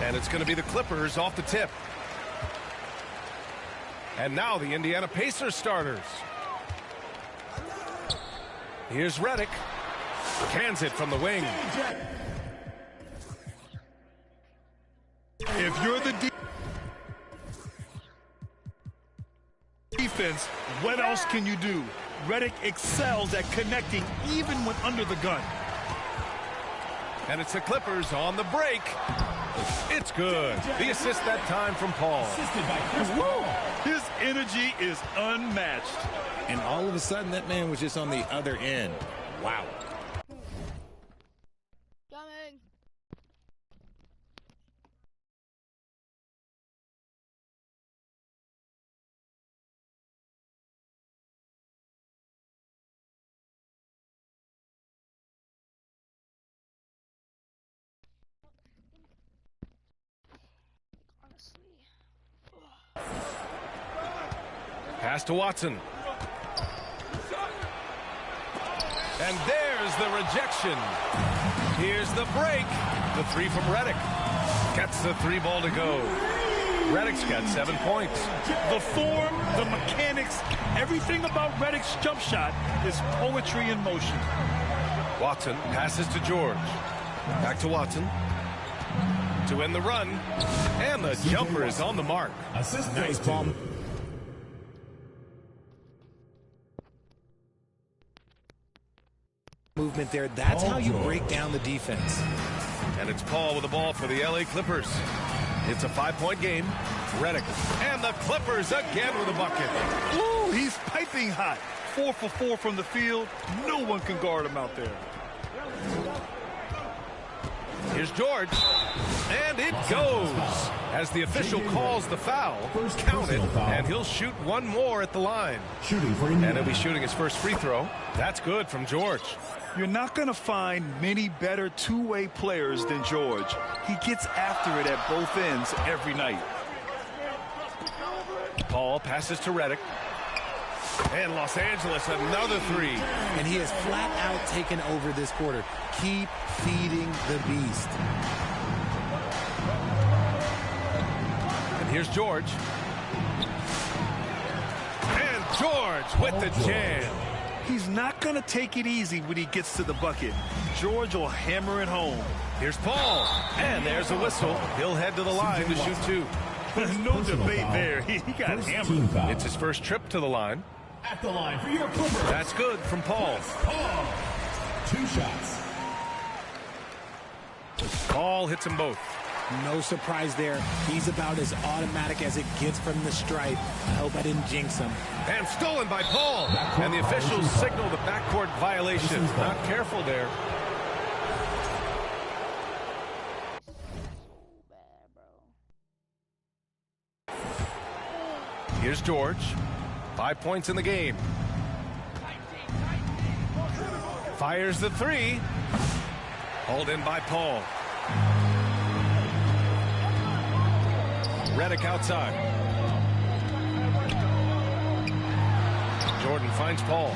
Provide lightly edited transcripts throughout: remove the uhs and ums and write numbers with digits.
And it's going to be the Clippers off the tip. And now the Indiana Pacers starters. Here's Redick. Cans it from the wing. If you're the defense, what else can you do? Redick excels at connecting even when under the gun. And it's the Clippers on the break. It's good. The assist that time from Paul. His energy is unmatched. And all of a sudden, that man was just on the other end. Wow. Coming. Pass to Watson. And there's the rejection. Here's the break. The three from Redick. Gets the three ball to go. Redick's got 7 points. The form, the mechanics, everything about Redick's jump shot is poetry in motion. Watson passes to George. Back to Watson. To end the run. And the jumper is on the mark. Nice ball. Movement there. That's how you break down the defense. And it's Paul with the ball for the LA Clippers. It's a 5-point game. Redick. And the Clippers again with a bucket. Ooh, he's piping hot. 4 for 4 from the field. No one can guard him out there. Here's George. And it goes. As the official calls the foul, count it, and he'll shoot one more at the line. And he'll be shooting his first free throw. That's good from George. You're not going to find many better two-way players than George. He gets after it at both ends every night. Paul passes to Redick. And Los Angeles, another three. And he has flat out taken over this quarter. Keep feeding the beast. And here's George. And George with the jam. He's not going to take it easy when he gets to the bucket. George will hammer it home. Here's Paul. And there's a whistle. He'll head to the line to shoot two. There's no debate there. He got hammered. It's his first trip to the line. At the line for your Clippers. That's good from Paul. Paul. 2 shots. Paul hits them both. No surprise there. He's about as automatic as it gets from the stripe. I hope I didn't jinx him. And stolen by Paul. And the officials signal the backcourt violation. Not careful there. Here's George. 5 points in the game. Fires the three. Hauled in by Paul. Redick outside. Jordan finds Paul.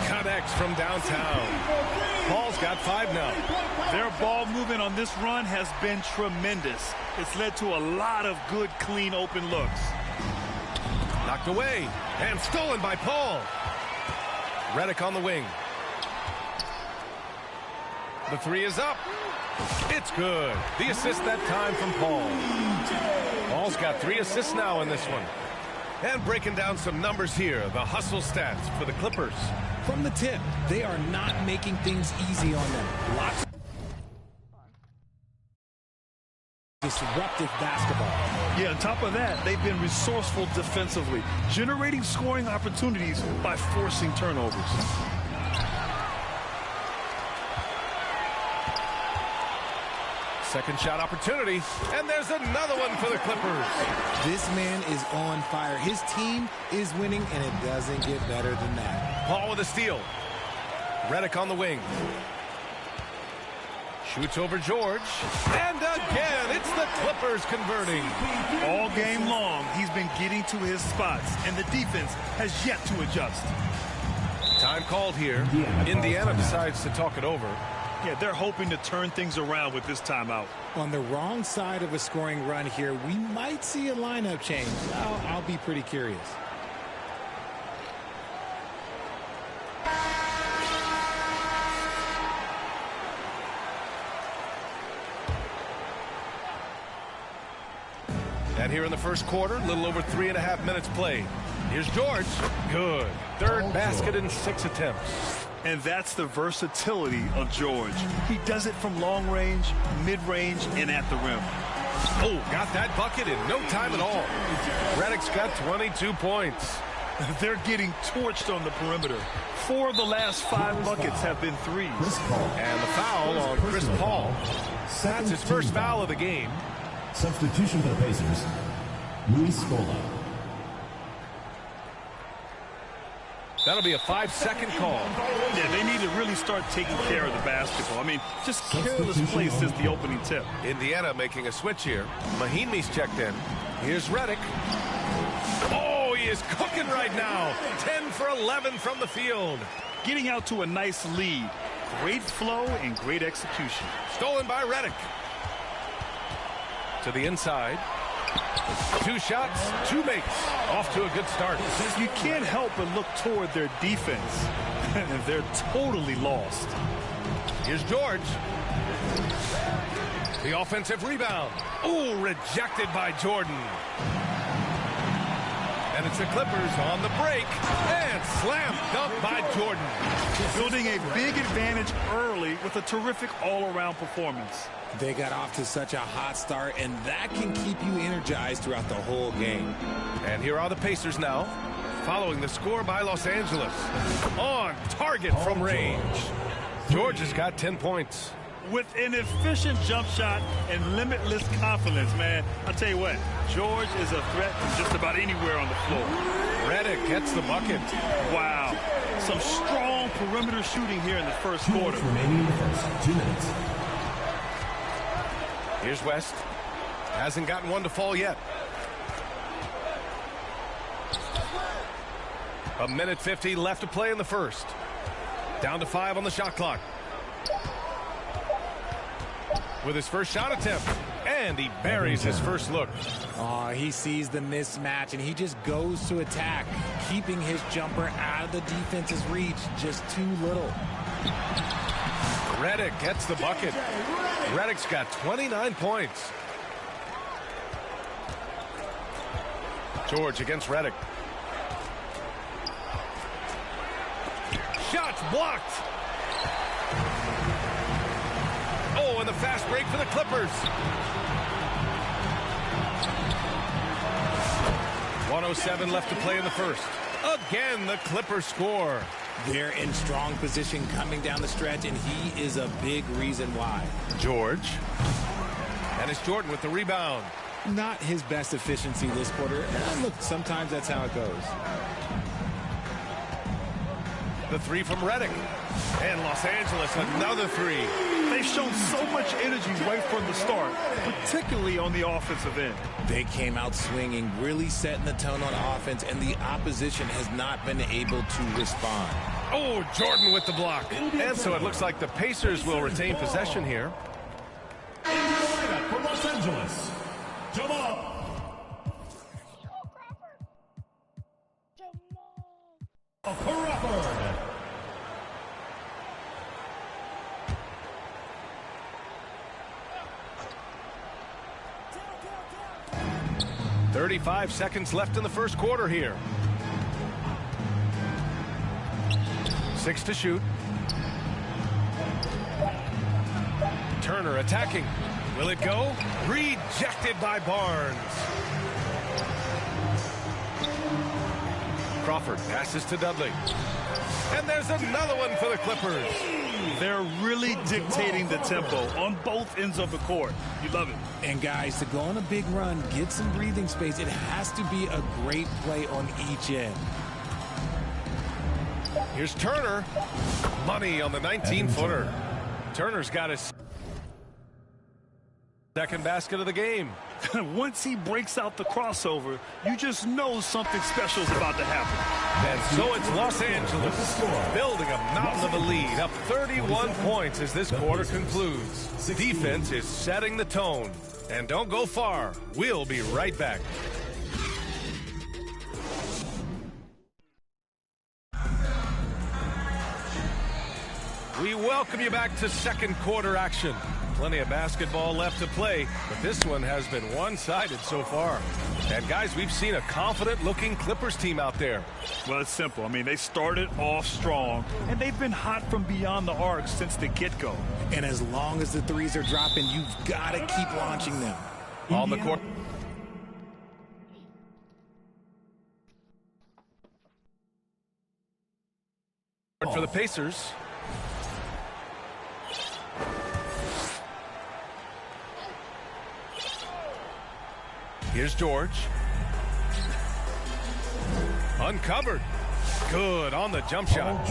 Connects from downtown. Paul's got 5 now. Their ball movement on this run has been tremendous. It's led to a lot of good, clean, open looks. Knocked away. And stolen by Paul. Redick on the wing. The three is up. It's good. The assist that time from Paul. Paul's got 3 assists now in this one. And breaking down some numbers here, the hustle stats for the Clippers. From the tip, they are not making things easy on them. Lots of disruptive basketball. Yeah, on top of that, they've been resourceful defensively, generating scoring opportunities by forcing turnovers. Second shot opportunity, and there's another one for the Clippers. This man is on fire. His team is winning, and it doesn't get better than that. Paul with a steal. Redick on the wing. Shoots over George. And again, it's the Clippers converting. All game long, he's been getting to his spots, and the defense has yet to adjust. Time called here. Indiana decides to talk it over. Yeah, they're hoping to turn things around with this timeout. On the wrong side of a scoring run here, we might see a lineup change. I'll be pretty curious. And here in the first quarter, a little over 3.5 minutes played. Here's George. Good. Third basket in 6 attempts. And that's the versatility of George. He does it from long range, mid-range, and at the rim. Oh, got that bucket in no time at all. Redick's got 22 points. They're getting torched on the perimeter. 4 of the last 5 buckets have been threes. And the foul on Chris Paul. That's his first foul of the game. Substitution for the Pacers, Luis Scola. That'll be a 5-second call. Yeah, they need to really start taking care of the basketball. I mean, just careless play since the opening tip. Indiana making a switch here. Mahinmi's checked in. Here's Redick. Oh, he is cooking right now. 10 for 11 from the field. Getting out to a nice lead. Great flow and great execution. Stolen by Redick. To the inside. 2 shots, 2 makes. Off to a good start. You can't help but look toward their defense. They're totally lost. Here's George. The offensive rebound. Ooh, rejected by Jordan. And it's the Clippers on the break. And slam dunk by Jordan. Building a big advantage early with a terrific all-around performance. They got off to such a hot start, and that can keep you energized throughout the whole game. And here are the Pacers now, following the score by Los Angeles. On target from range. George has got 10 points. With an efficient jump shot and limitless confidence, man, I'll tell you what, George is a threat from just about anywhere on the floor. Redick gets the bucket. Wow. Some strong perimeter shooting here in the first quarter. Remaining in the first 2 minutes. Here's West. Hasn't gotten one to fall yet. 1:50 left to play in the first. Down to 5 on the shot clock. With his first shot attempt. And he buries his first look. He sees the mismatch, and he just goes to attack, keeping his jumper out of the defense's reach. Just too little. Redick gets the bucket. Redick's got 29 points. George against Redick. Shots blocked. Oh, and the fast break for the Clippers. 1:07 left to play in the first. Again, the Clippers score. They're in strong position coming down the stretch, and he is a big reason why. George. And it's Jordan with the rebound. Not his best efficiency this quarter. Look, sometimes that's how it goes. The 3 from Redick. And Los Angeles, another 3. They've shown so much energy right from the start, particularly on the offensive end. They came out swinging, really setting the tone on offense, and the opposition has not been able to respond. Oh, Jordan with the block. And so it looks like the Pacers will retain possession here. For Los Angeles, Jamal. Crawford. 35 seconds left in the first quarter here. 6 to shoot. Turner attacking. Will it go? Rejected by Barnes. Crawford passes to Dudley. And there's another one for the Clippers. They're really dictating the tempo on both ends of the court. You love it. And guys, to go on a big run, get some breathing space, it has to be a great play on each end. Here's Turner. Money on the 19-footer. Turner's got his Second basket of the game. Once he breaks out the crossover, you just know something special is about to happen. And so it's Los Angeles building a mountain of a lead, up 31 points as this quarter concludes. Defense is setting the tone. And don't go far. We'll be right back. We welcome you back to second quarter action. Plenty of basketball left to play, but this one has been one-sided so far. And guys, we've seen a confident-looking Clippers team out there. Well, it's simple. I mean, they started off strong, and they've been hot from beyond the arc since the get-go. And as long as the threes are dropping, you've got to keep launching them. On the court. For the Pacers. Here's George. Uncovered. Good on the jump shot.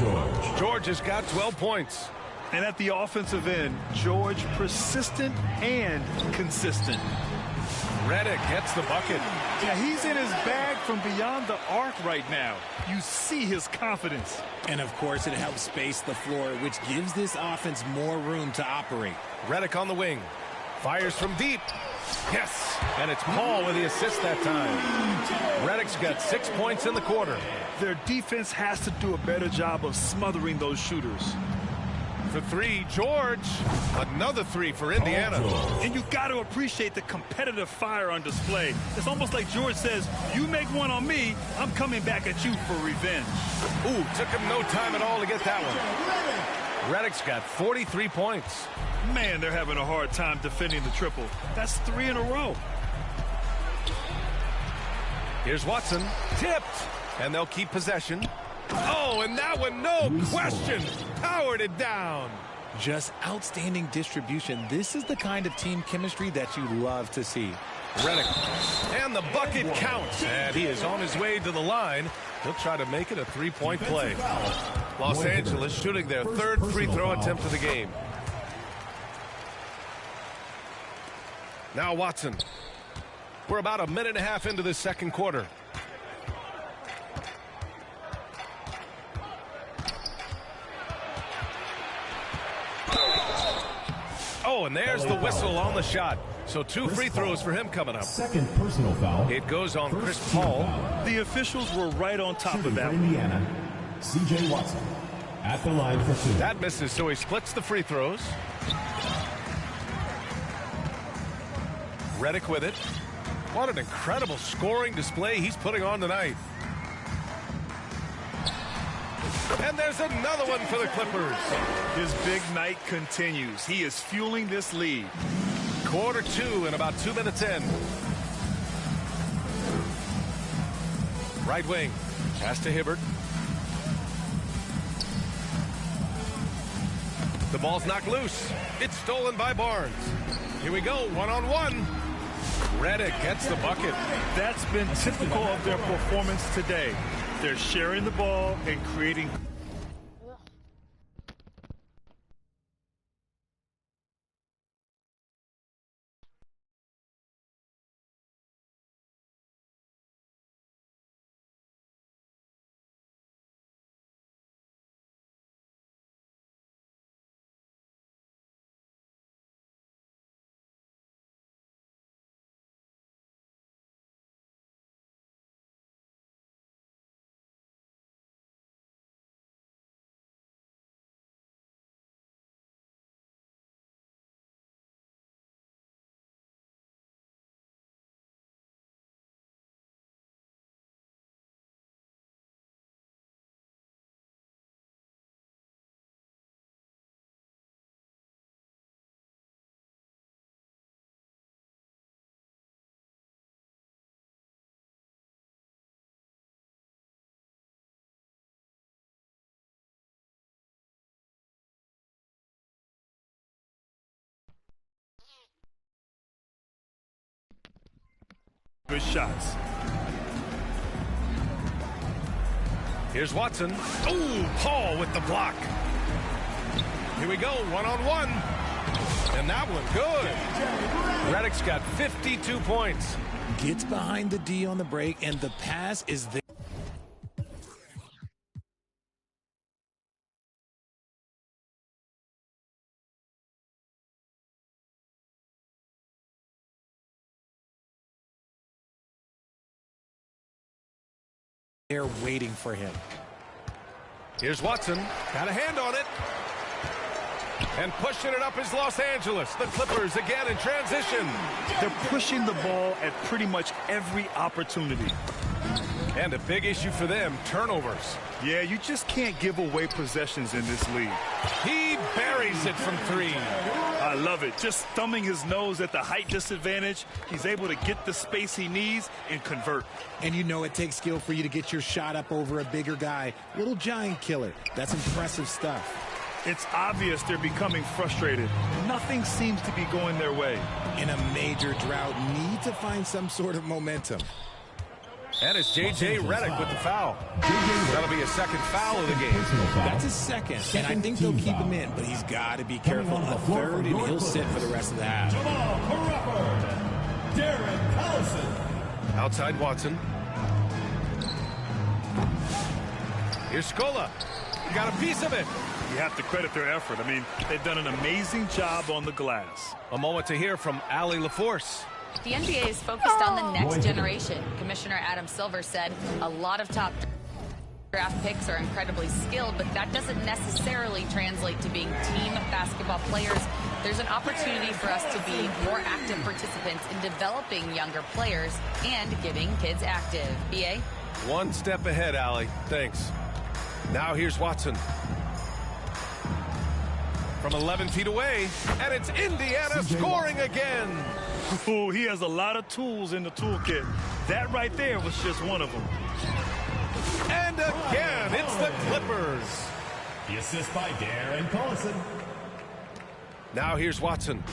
George has got 12 points. And at the offensive end, George persistent and consistent. Redick gets the bucket. Yeah, he's in his bag from beyond the arc right now. You see his confidence. And, of course, it helps space the floor, which gives this offense more room to operate. Redick on the wing. Fires from deep. Yes, and it's Paul with the assist that time. Redick's got 6 points in the quarter. Their defense has to do a better job of smothering those shooters. For three, George. Another three for Indiana. And you got to appreciate the competitive fire on display. It's almost like George says, you make one on me, I'm coming back at you for revenge. Ooh, took him no time at all to get that one. Redick's got 43 points. Man, they're having a hard time defending the triple. That's 3 in a row. Here's Watson. Tipped. And they'll keep possession. Oh, and that one, no question, powered it down. Just outstanding distribution. This is the kind of team chemistry that you love to see. Redick. And the bucket counts. And he is on his way to the line. He'll try to make it a three-point play. Los Angeles shooting their third free throw attempt of the game. Now Watson. We're about a minute and a half into this second quarter. Oh, and there's the whistle on the shot. So 2 free throws for him coming up. Second personal foul. It goes on Chris Paul. The officials were right on top of that. Indiana, C.J. Watson at the line for 2. That misses, so he splits the free throws. Redick with it. What an incredible scoring display he's putting on tonight. And there's another one for the Clippers. His big night continues. He is fueling this lead. Quarter 2 and about 2 minutes in. Right wing. Pass to Hibbert. The ball's knocked loose. It's stolen by Barnes. Here we go, one-on-one. Redick gets the bucket. That's been typical of their performance today. They're sharing the ball and creating. Good shots. Here's Watson. Oh, Paul with the block. Here we go, one-on-one. And that one, good. Reddick's got 52 points. Gets behind the D on the break, and the pass is there. They're waiting for him. Here's Watson. Got a hand on it. And pushing it up is Los Angeles. The Clippers again in transition. They're pushing the ball at pretty much every opportunity. And a big issue for them, turnovers. Yeah, you just can't give away possessions in this league. He buries it from three. I love it. Just thumbing his nose at the height disadvantage. He's able to get the space he needs and convert. And you know it takes skill for you to get your shot up over a bigger guy. Little giant killer. That's impressive stuff. It's obvious they're becoming frustrated. Nothing seems to be going their way. In a major drought, need to find some sort of momentum. And it's J.J. Redick with the foul. That'll be a second foul of the game. That's his second, and I think they'll keep him in, but he's got to be careful. A third, and he'll sit for the rest of the half. Outside Watson. Here's Scola. Got a piece of it. You have to credit their effort. I mean, they've done an amazing job on the glass. A moment to hear from Allie LaForce. The NBA is focused on the next generation. Commissioner Adam Silver said a lot of top draft picks are incredibly skilled, but that doesn't necessarily translate to being team basketball players. There's an opportunity for us to be more active participants in developing younger players and getting kids active. BA? One step ahead, Allie. Thanks. Now here's Watson. From 11 feet away, and it's Indiana scoring again. Ooh, he has a lot of tools in the toolkit. That right there was just one of them. And again, it's the Clippers. The assist by Darren Collison. Now here's Watson.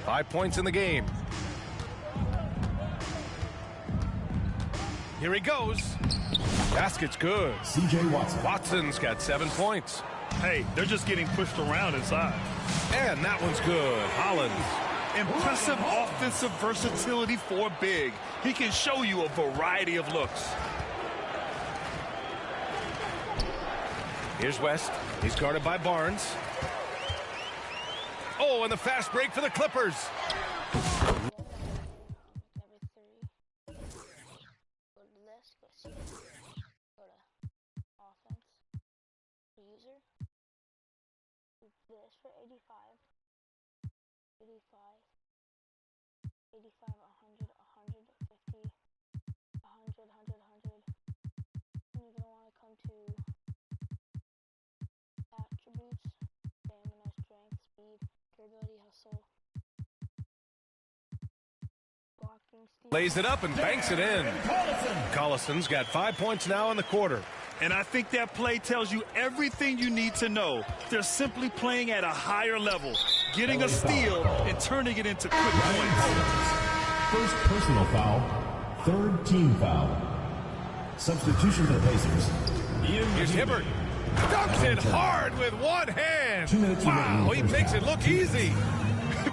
5 points in the game. Here he goes. Basket's good. C.J. Watson. Watson's got 7 points. Hey, they're just getting pushed around inside. And that one's good. Hollins. Impressive offensive versatility for big. He can show you a variety of looks. Here's West. He's guarded by Barnes. Oh, and the fast break for the Clippers. This for 85, 100, 150, 100. And you're going to want to come to attributes, stamina, strength, speed, durability, hustle, blocking, steal. Lays it up and banks it in. Collison's got 5 points now in the quarter. And I think that play tells you everything you need to know. They're simply playing at a higher level, getting a steal and turning it into quick points. First personal foul, third team foul. Substitution for the Pacers. Here's Hibbert. Dunks it hard with one hand. 2 minutes Wow, he makes it look easy.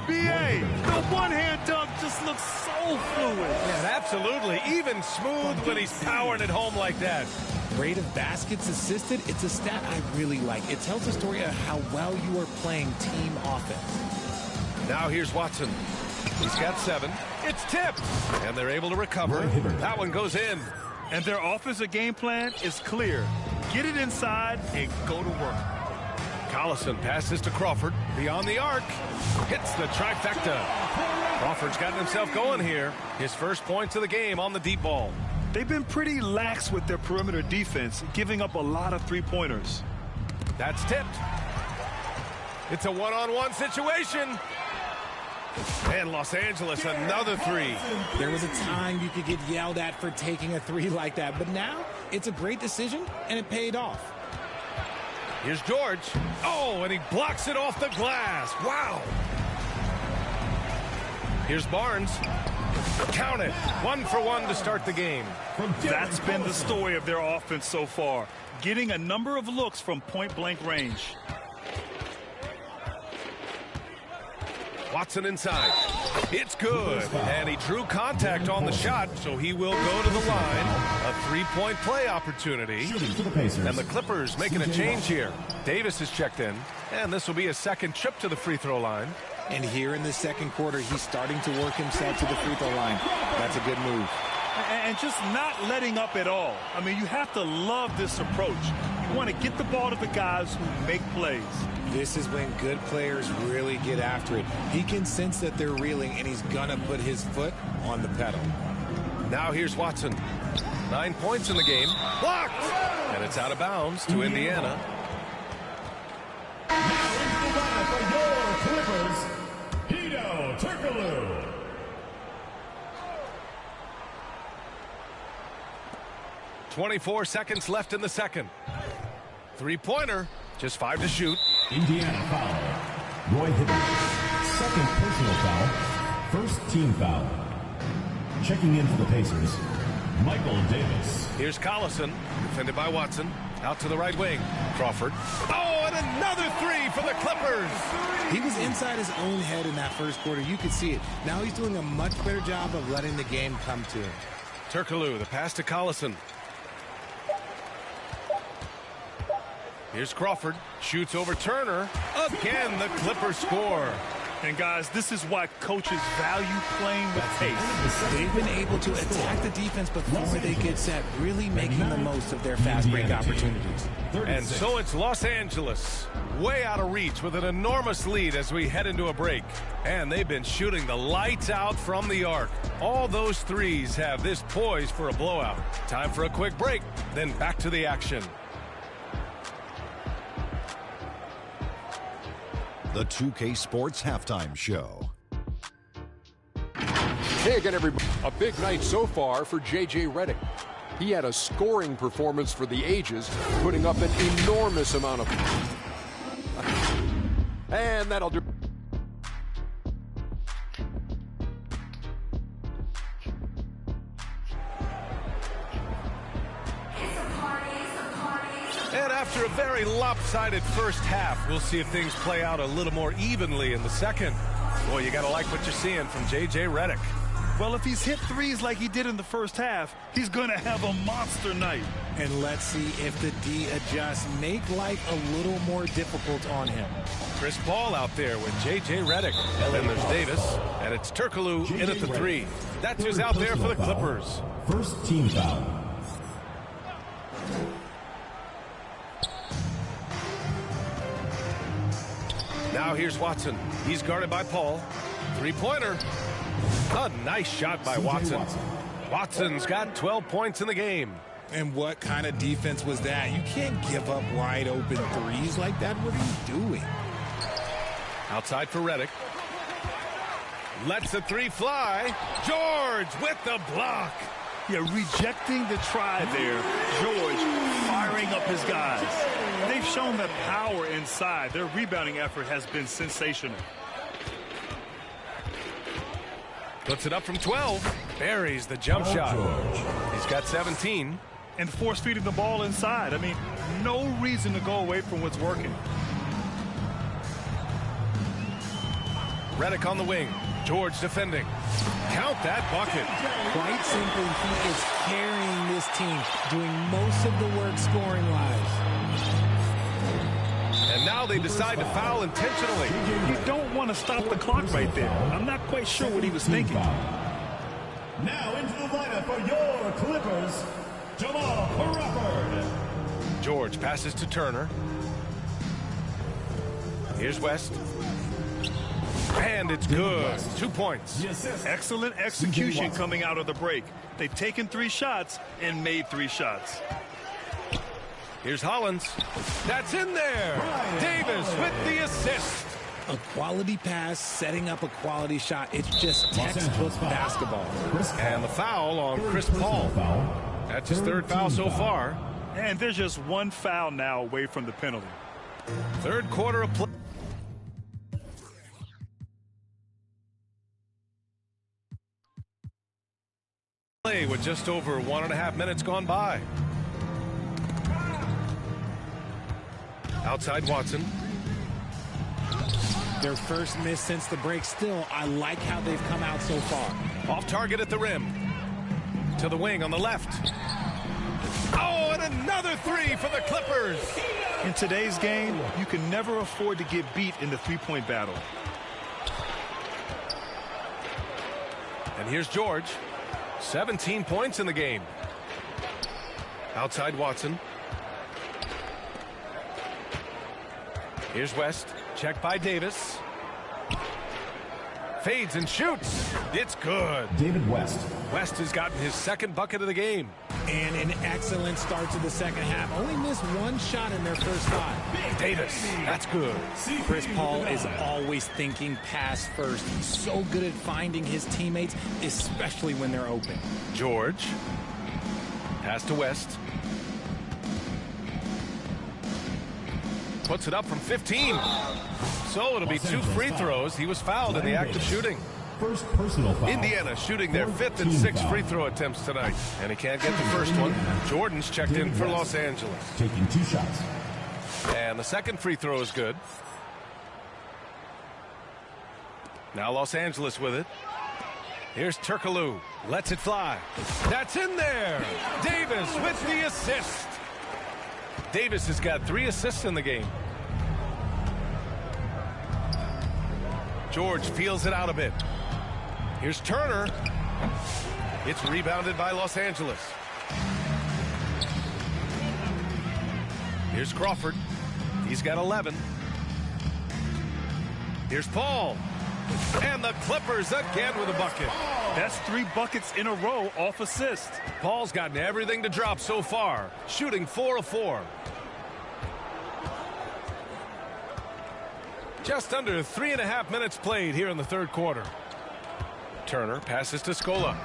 BA, the one-hand dunk just looks so fluid. Yeah, absolutely. Even smooth when he's powering it home like that. Rate of baskets assisted, it's a stat I really like. It tells a story of how well you are playing team offense. Now here's Watson. He's got 7. It's tipped. And they're able to recover. That one goes in. And their offensive game plan is clear. Get it inside and go to work. Collison passes to Crawford. Beyond the arc. Hits the trifecta. Crawford's gotten himself going here. His first points of the game on the deep ball. They've been pretty lax with their perimeter defense, giving up a lot of three-pointers. That's tipped. It's a one-on-one situation. And Los Angeles, another 3. There was a time you could get yelled at for taking a 3 like that, but now it's a great decision, and it paid off. Here's George. Oh, and he blocks it off the glass. Wow. Here's Barnes. Count it. 1 for 1 to start the game. That's been the story of their offense so far, getting a number of looks from point-blank range. Watson inside. It's good. And he drew contact on the shot, so he will go to the line. A three-point play opportunity. And the Clippers making a change here. Davis is checked in, and this will be a second trip to the free throw line. And here in the second quarter, he's starting to work himself to the free throw line. That's a good move. And just not letting up at all. I mean, you have to love this approach. You want to get the ball to the guys who make plays. This is when good players really get after it. He can sense that they're reeling, and he's going to put his foot on the pedal. Now here's Watson. 9 points in the game. Blocked! And it's out of bounds to Indiana. Now into the lineup for your Clippers, Hedo Turkoglu. 24 seconds left in the second. Three-pointer. Just 5 to shoot. Indiana foul. Roy Hibbert. Second personal foul. First team foul. Checking in for the Pacers, Michael Davis. Here's Collison, defended by Watson. Out to the right wing. Crawford. Oh, and another three for the Clippers. He was inside his own head in that first quarter. You could see it. Now he's doing a much better job of letting the game come to him. Turkoglu, the pass to Collison. Here's Crawford. Shoots over Turner. Again, the Clippers score. And, guys, this is why coaches value playing with pace. They've been able to attack the defense before they get set, really making the most of their fast break opportunities. And so it's Los Angeles, way out of reach with an enormous lead as we head into a break. And they've been shooting the lights out from the arc. All those threes have this poised for a blowout. Time for a quick break, then back to the action. The 2K Sports Halftime Show. Hey again, everybody. A big night so far for J.J. Redick. He had a scoring performance for the ages, putting up an enormous amount of... And that'll do... And after a very lopsided first half, we'll see if things play out a little more evenly in the second. Boy, you got to like what you're seeing from J.J. Redick. Well, if he's hit threes like he did in the first half, he's going to have a monster night. And let's see if the D adjusts, make life a little more difficult on him. Chris Paul out there with J.J. Redick. Then there's Davis, and it's Turkoglu in at the three. That's who's out there for the Clippers. First team foul. Now here's Watson. He's guarded by Paul. Three-pointer. A nice shot by Watson. Watson's got 12 points in the game. And what kind of defense was that? You can't give up wide open threes like that. What are you doing? Outside for Redick. Lets the three fly. George with the block. Yeah, rejecting the try there. George firing up his guys. They've shown that power inside. Their rebounding effort has been sensational. Puts it up from 12. Buries the jump shot. He's got 17. And force-feeding the ball inside. I mean, no reason to go away from what's working. Redick on the wing. George defending. Count that bucket. Quite simply, he is carrying this team, doing most of the work scoring-wise. And now they decide to foul intentionally. You don't want to stop the clock right there. I'm not quite sure what he was thinking. Now into the lineup for your Clippers, Jamal Crawford. George passes to Turner. Here's West. And it's good. 2 points. Excellent execution coming out of the break. They've taken 3 shots and made 3 shots. Here's Hollins. That's in there. Davis with the assist. A quality pass, setting up a quality shot. It's just textbook basketball. And the foul on Chris Paul. That's his third foul so far. And there's just 1 foul now away from the penalty. Third quarter of play. With just over 1.5 minutes gone by. Outside Watson. Their first miss since the break. Still, I like how they've come out so far. Off target at the rim. To the wing on the left. Oh, and another three for the Clippers. In today's game, you can never afford to get beat in the three-point battle. And here's George. 17 points in the game. Outside Watson. Here's West. Checked by Davis. Fades and shoots. It's good. David West. West has gotten his second bucket of the game. And an excellent start to the second half. Only missed one shot in their first five. Davis. That's good. Chris Paul is always thinking pass first. He's so good at finding his teammates, especially when they're open. George. Pass to West. Puts it up from 15. So it'll be 2 free throws. He was fouled in the act of shooting. First personal foul. Indiana shooting their 5th and 6th free throw attempts tonight. And he can't get the first one. Jordan's checked in for Los Angeles. Taking 2 shots. And the second free throw is good. Now Los Angeles with it. Here's Turkoglu. Lets it fly. That's in there. Davis with the assist. Davis has got 3 assists in the game. George feels it out a bit. Here's Turner. It's rebounded by Los Angeles. Here's Crawford. He's got 11. Here's Paul. And the Clippers again with a bucket. That's 3 buckets in a row off assist. Paul's gotten everything to drop so far, shooting 4 of 4. Just under 3.5 minutes played here in the third quarter. Turner passes to Scola.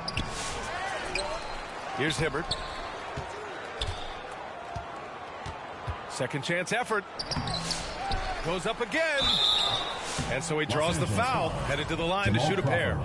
Here's Hibbert. Second chance effort. Goes up again. And so he draws the foul, headed to the line to shoot a pair.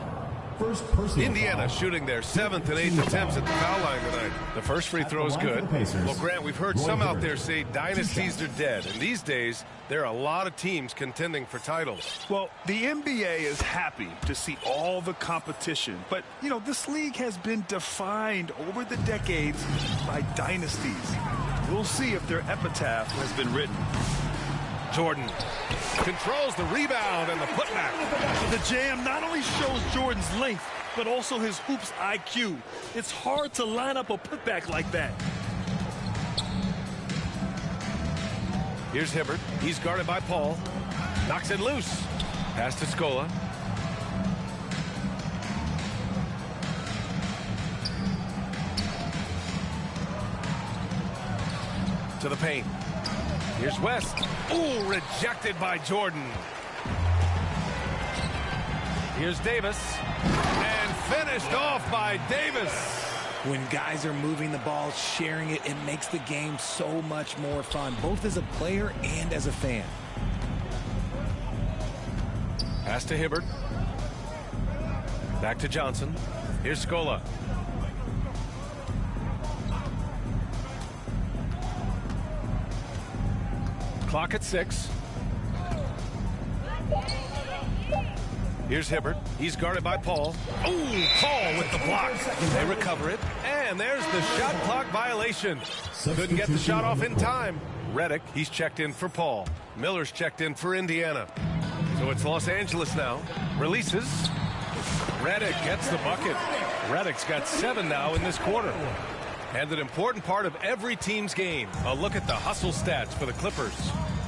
First personal Indiana foul. shooting their 7th and 8th attempts at the foul line tonight. The first free throw is good. Well, Grant, we've heard some out there say dynasties are dead. And these days, there are a lot of teams contending for titles. Well, the NBA is happy to see all the competition. But, you know, this league has been defined over the decades by dynasties. We'll see if their epitaph has been written. Jordan controls the rebound and the putback. The jam not only shows Jordan's length, but also his hoops IQ. It's hard to line up a putback like that. Here's Hibbert. He's guarded by Paul. Knocks it loose. Pass to Scola. To the paint. Here's West. Ooh, rejected by Jordan. Here's Davis. And finished off by Davis. When guys are moving the ball, sharing it, it makes the game so much more fun, both as a player and as a fan. Pass to Hibbert. Back to Johnson. Here's Scola. Clock at 6. Here's Hibbert. He's guarded by Paul. Ooh, Paul with the block. They recover it. And there's the shot clock violation. Couldn't get the shot off in time. Redick, he's checked in for Paul. Miller's checked in for Indiana. So it's Los Angeles now. Releases. Redick gets the bucket. Redick's got 7 now in this quarter. And an important part of every team's game. A look at the hustle stats for the Clippers.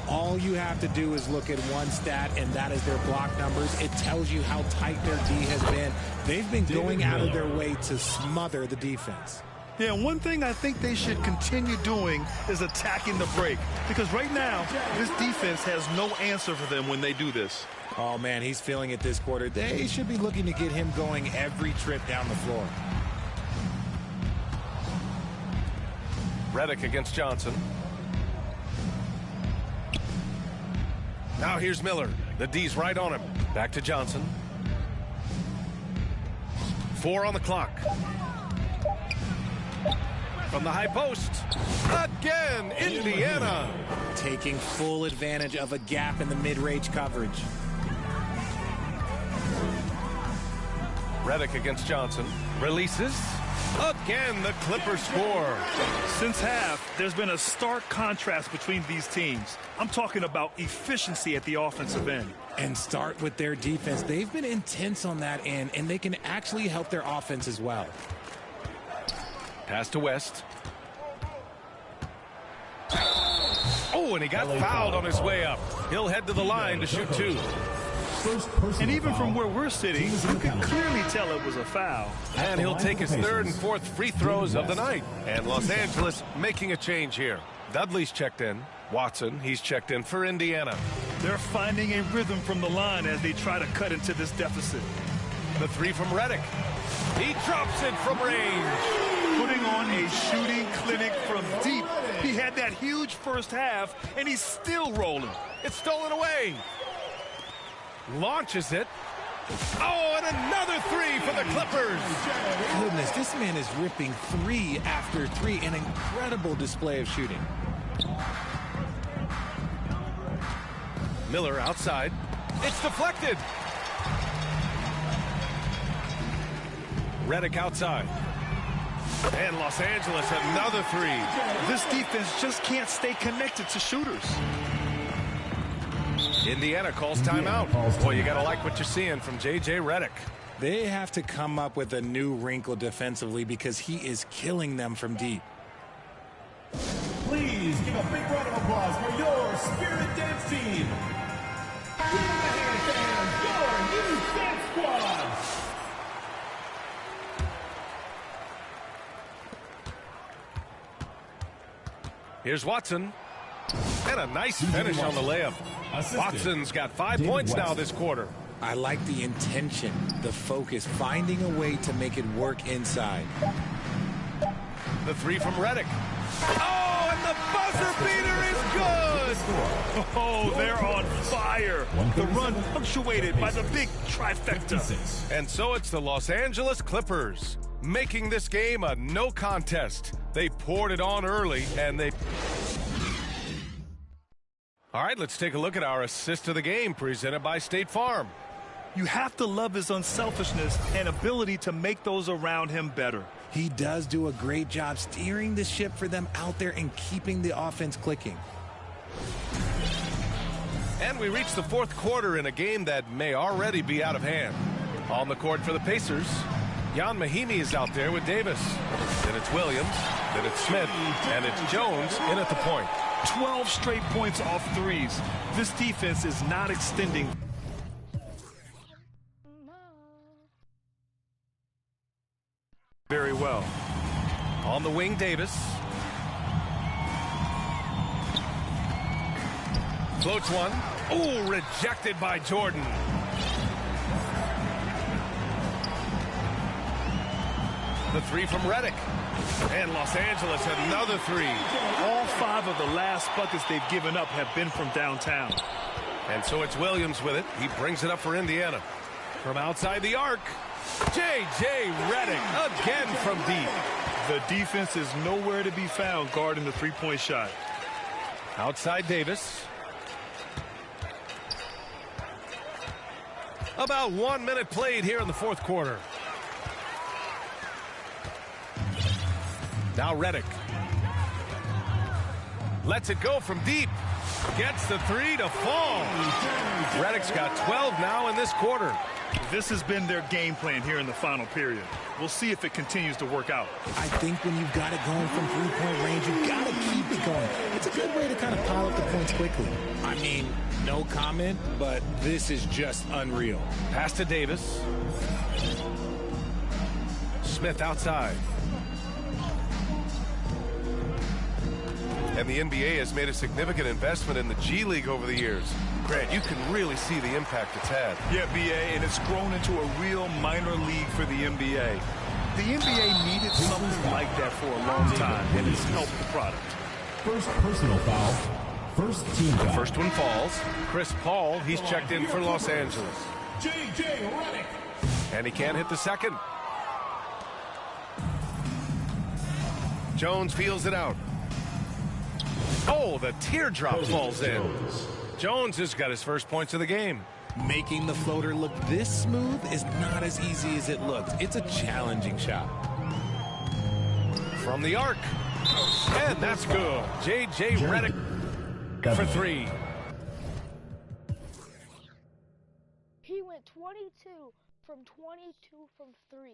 All you have to do is look at one stat, and that is their block numbers. It tells you how tight their D has been. They've been going out of their way to smother the defense. Yeah, one thing I think they should continue doing is attacking the break. Because right now, this defense has no answer for them when they do this. Oh, man, he's feeling it this quarter. They should be looking to get him going every trip down the floor. Redick against Johnson. Now here's Miller. The D's right on him. Back to Johnson. 4 on the clock. From the high post. Again, Indiana. Taking full advantage of a gap in the mid-range coverage. Redick against Johnson. Releases. Again, the Clippers score. Since half, there's been a stark contrast between these teams. I'm talking about efficiency at the offensive end. And start with their defense. They've been intense on that end, and they can actually help their offense as well. Pass to West. Oh, and he got fouled on his way up. He'll head to the line to shoot 2. And even from where we're sitting, you can clearly tell it was a foul. And he'll take his 3rd and 4th free throws of the night. And Los Angeles making a change here. Dudley's checked in. Watson, he's checked in for Indiana. They're finding a rhythm from the line as they try to cut into this deficit. The 3 from Redick. He drops it from range. Putting on a shooting clinic from deep. He had that huge first half, and he's still rolling. It's stolen away. Launches it. Oh, and another 3 for the Clippers. Goodness, this man is ripping 3 after 3. An incredible display of shooting. Miller outside. It's deflected. Redick outside. And Los Angeles another 3. This defense just can't stay connected to shooters. Indiana calls timeout. Boy, you got to like what you're seeing from J.J. Redick. They have to come up with a new wrinkle defensively because he is killing them from deep. Please give a big round of applause for your Spirit Dance team. Give them a hand, fans, your new dance squad. Here's Watson. And a nice finish on the layup. Watson's got 5 points now this quarter. I like the intention, the focus, finding a way to make it work inside. The 3 from Redick. Oh, and the buzzer beater is good. Oh, they're on fire. The run punctuated by the big trifecta. And so it's the Los Angeles Clippers making this game a no contest. They poured it on early, and they... All right, let's take a look at our assist of the game presented by State Farm. You have to love his unselfishness and ability to make those around him better. He does do a great job steering the ship for them out there and keeping the offense clicking. And we reach the 4th quarter in a game that may already be out of hand. On the court for the Pacers, Jan Mahimi is out there with Davis. Then it's Williams, then it's Smith, and it's Jones in at the point. 12 straight points off threes. This defense is not extending very well. On the wing, Davis. Floats one. Ooh, rejected by Jordan. The 3 from Redick. And Los Angeles another 3. All 5 of the last buckets they've given up have been from downtown. And so it's Williams with it. He brings it up for Indiana. From outside the arc, J.J. Redick again from deep. The defense is nowhere to be found guarding the three-point shot. Outside Davis. About 1 minute played here in the 4th quarter. Now Redick. Lets it go from deep. Gets the 3 to fall. Redick's got 12 now in this quarter. This has been their game plan here in the final period. We'll see if it continues to work out. I think when you've got it going from three-point range, you've got to keep it going. It's a good way to kind of pile up the points quickly. I mean, no comment, but this is just unreal. Pass to Davis. Smith outside. And the NBA has made a significant investment in the G League over the years. Grant, you can really see the impact it's had. Yeah, BA, and it's grown into a real minor league for the NBA. The NBA needed something like that for a long time, and it's helped the product. First personal foul. First team foul. The first one falls. Chris Paul, he's checked in for Los Angeles. J.J. Redick. And he can't hit the second. Jones feels it out. Oh, the teardrop falls in. Jones has got his first points of the game. Making the floater look this smooth is not as easy as it looks. It's a challenging shot. From the arc. And that's good. J.J. Redick for 3. He went 22 from 3.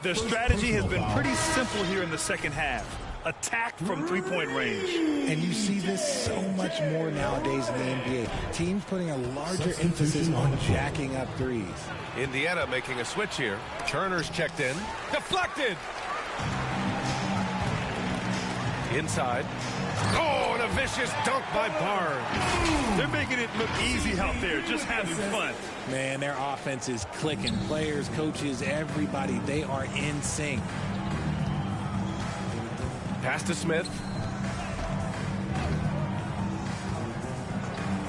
Their strategy has been pretty simple here in the second half. Attack from three-point range. And you see this so much more nowadays in the NBA. Teams putting a larger emphasis on jacking up threes. Indiana making a switch here. Turner's checked in. Deflected. Inside. Oh, and a vicious dunk by Barnes. They're making it look easy out there, just having fun. Man, their offense is clicking. Players, coaches, everybody, they are in sync. Pass to Smith.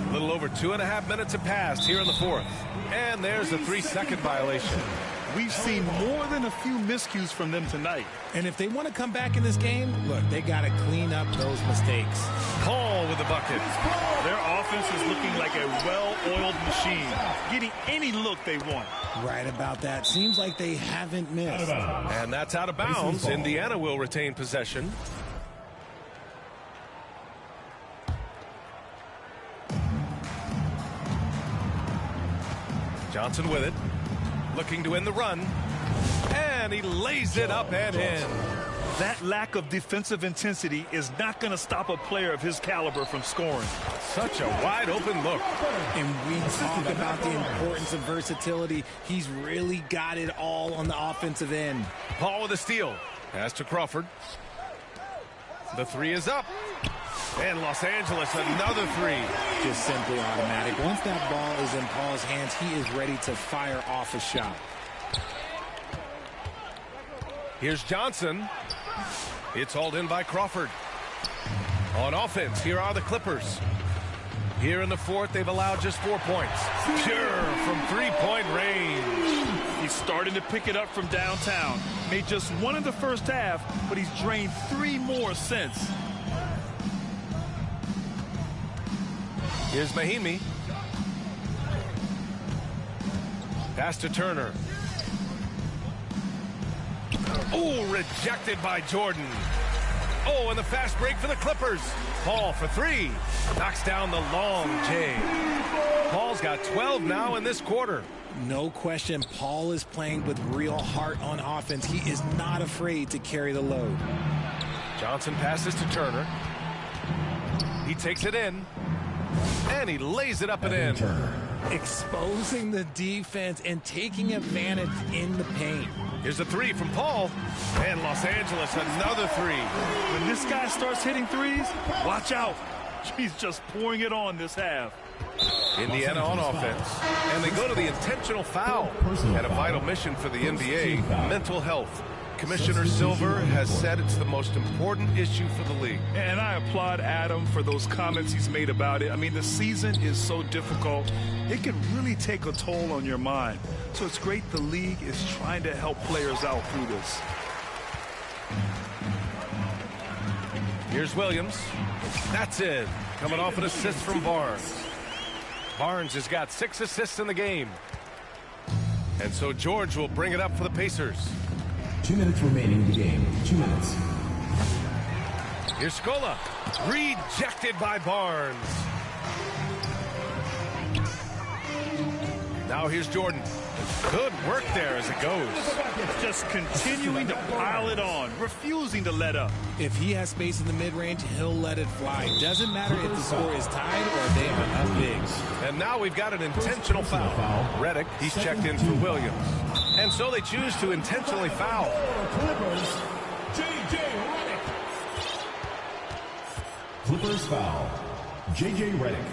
A little over 2.5 minutes have passed here in the 4th. And there's a 3-second violation. We've seen more than a few miscues from them tonight. And if they want to come back in this game, look, they got to clean up those mistakes. Paul with the bucket. Their offense is looking like a well-oiled machine, getting any look they want. Right about that. Seems like they haven't missed. And that's out of bounds. Indiana will retain possession. Johnson with it. Looking to end the run. And he lays it up and in. That lack of defensive intensity is not going to stop a player of his caliber from scoring. Such a wide open look. And we talk about the importance of versatility. He's really got it all on the offensive end. Paul with a steal. Pass to Crawford. The 3 is up. And Los Angeles, another 3. Just simply automatic. Once that ball is in Paul's hands, he is ready to fire off a shot. Here's Johnson. It's hauled in by Crawford. On offense, here are the Clippers. Here in the 4th, they've allowed just 4 points. Pure from 3-point range. He's starting to pick it up from downtown. Made just 1 in the first half, but he's drained 3 more since. Here's Mahimi. Pass to Turner. Oh, rejected by Jordan. Oh, and the fast break for the Clippers. Paul for 3. Knocks down the long J. Paul's got 12 now in this quarter. No question, Paul is playing with real heart on offense. He is not afraid to carry the load. Johnson passes to Turner. He takes it in. And he lays it up and in. Exposing the defense and taking advantage in the paint. Here's a 3 from Paul. And Los Angeles, another 3. When this guy starts hitting threes, watch out. He's just pouring it on this half. Indiana on offense. And they go to the intentional foul. And a vital mission for the NBA, mental health. Commissioner Silver has said it's the most important issue for the league. And I applaud Adam for those comments he's made about it. I mean, the season is so difficult. It can really take a toll on your mind. So it's great the league is trying to help players out through this. Here's Williams. That's it. Coming off an assist from Barnes. Barnes has got 6 assists in the game. And so George will bring it up for the Pacers. 2 minutes remaining in the game. 2 minutes. Here's Scola. Rejected by Barnes. Now here's Jordan. Good work there as it goes. Just continuing to pile it on, refusing to let up. If he has space in the mid-range, he'll let it fly. Doesn't matter if the score is tied or they are up bigs. And now we've got an intentional foul. Redick, he's checked in for Williams. And so they choose to intentionally foul. Clippers foul. J.J. Redick.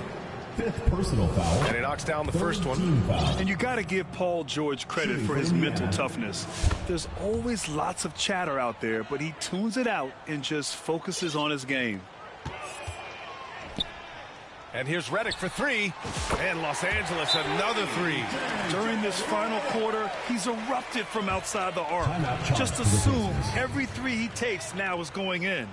5th personal foul. And he knocks down the first one. And you got to give Paul George credit for his mental toughness. There's always lots of chatter out there, but he tunes it out and just focuses on his game. And here's Redick for 3. And Los Angeles, another 3. During this final quarter, he's erupted from outside the arc. Just assume every 3 he takes now is going in.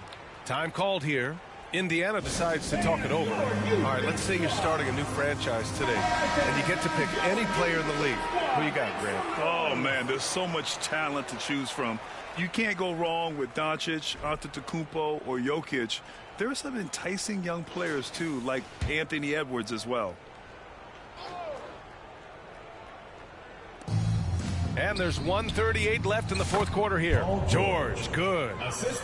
Time called here. Indiana decides to talk it over. All right, let's say you're starting a new franchise today, and you get to pick any player in the league. Who you got, Grant? Oh, man, there's so much talent to choose from. You can't go wrong with Doncic, Antetokounmpo, or Jokic. There are some enticing young players, too, like Anthony Edwards as well. And there's 1:38 left in the fourth quarter here. George, good.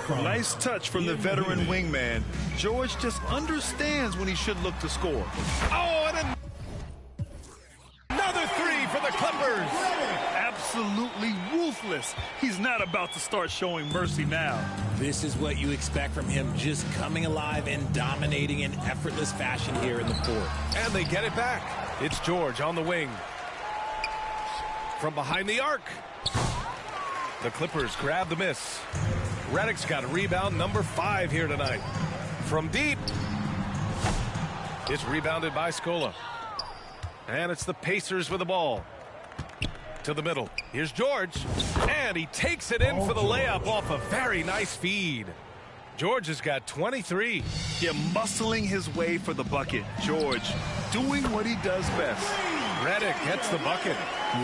Nice touch from the veteran wingman. George just understands when he should look to score. Oh, and another three for the Clippers. Absolutely ruthless. He's not about to start showing mercy now. This is what you expect from him, just coming alive and dominating in effortless fashion here in the fourth. And they get it back. It's George on the wing. From behind the arc. The Clippers grab the miss. Redick's got rebound number 5 here tonight. From deep. It's rebounded by Scola. And it's the Pacers with the ball. To the middle. Here's George. And he takes it in for the layup off a very nice feed. George has got 23. Yeah, muscling his way for the bucket. George doing what he does best. Redick gets the bucket.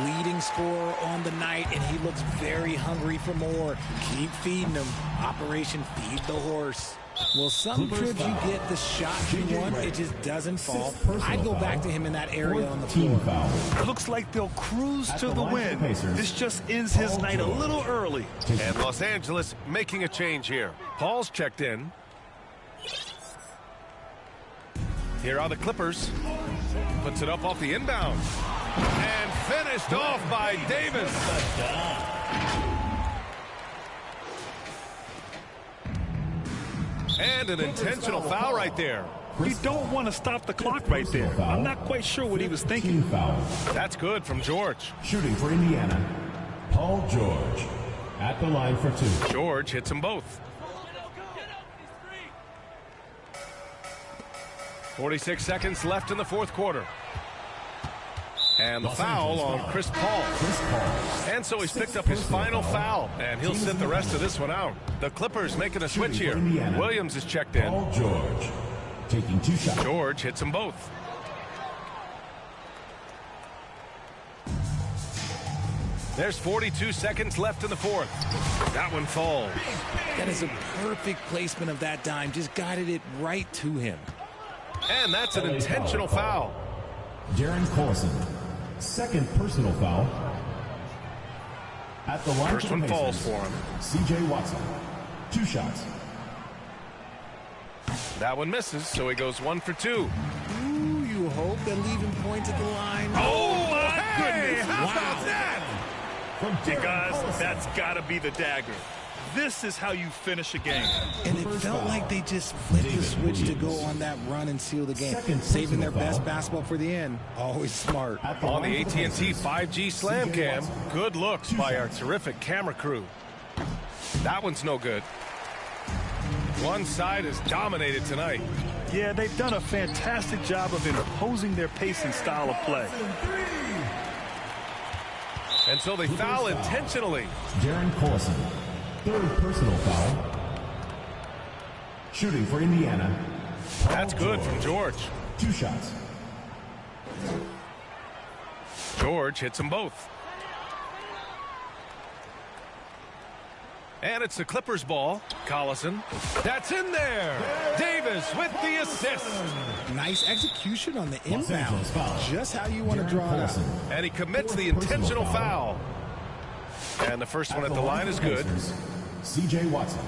Leading scorer on the night, and he looks very hungry for more. Keep feeding him. Operation Feed the Horse. Well, some trips you get the shot you want, it just doesn't fall. I go back to him in that area on the floor. Looks like they'll cruise to the win. This just ends his night a little early. And Los Angeles making a change here. Paul's checked in. Here are the Clippers. Puts it up off the inbound. And finished off by Davis. And an intentional foul right there. You don't want to stop the clock right there. I'm not quite sure what he was thinking. That's good from George. Shooting for Indiana, Paul George. At the line for 2. George hits them both. 46 seconds left in the fourth quarter. And the foul on Chris Paul. And so he's picked up his final foul, and he'll sit the rest of this one out. The Clippers making a switch here. Williams is checked in. Paul George taking 2 shots. George hits them both. There's 42 seconds left in the fourth. That one falls. That is a perfect placement of that dime. Just guided it right to him. And that's an intentional foul. Darren Collison. Second personal foul. At the line. First one falls for him. C.J. Watson. 2 shots. That one misses, so he goes 1 for 2. Ooh, you hope they're leaving points at the line. Oh, my goodness. How about that? Hey, guys, that's got to be the dagger. This is how you finish a game. And it felt like they just flipped the switch to go on that run and seal the game. Saving their best basketball for the end. Always smart. On the AT&T 5G Slam Cam, good looks by our terrific camera crew. That one's no good. One side is dominated tonight. Yeah, they've done a fantastic job of imposing their pace and style of play. And so they foul intentionally. Darren Collison. Third personal foul. Shooting for Indiana. That's good from George. 2 shots. George hits them both. And it's the Clippers ball. Collison. That's in there. Davis with the assist. Nice execution on the inbound. Just how you want to draw it up. And he commits the intentional foul. And the first one at the line is good. C.J. Watson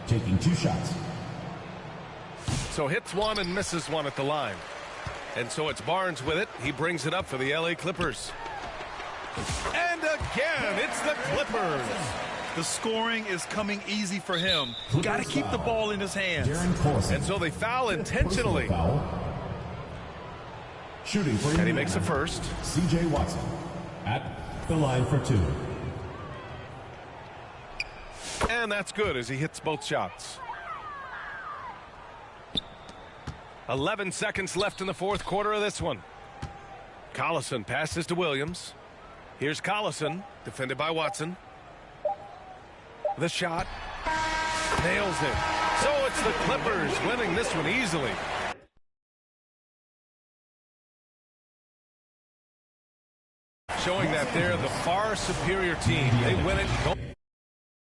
taking 2 shots. So hits one and misses one at the line. And so it's Barnes with it. He brings it up for the L.A. Clippers. And again, it's the Clippers. The scoring is coming easy for him. Got to keep the ball in his hands. And so they foul intentionally. Shooting for and he makes a first. C.J. Watson at the line for 2. And that's good as he hits both shots. 11 seconds left in the fourth quarter of this one. Collison passes to Williams. Here's Collison, defended by Watson. The shot. Nails it. So it's It's the Clippers winning this one easily. Showing that they're the far superior team. They win it.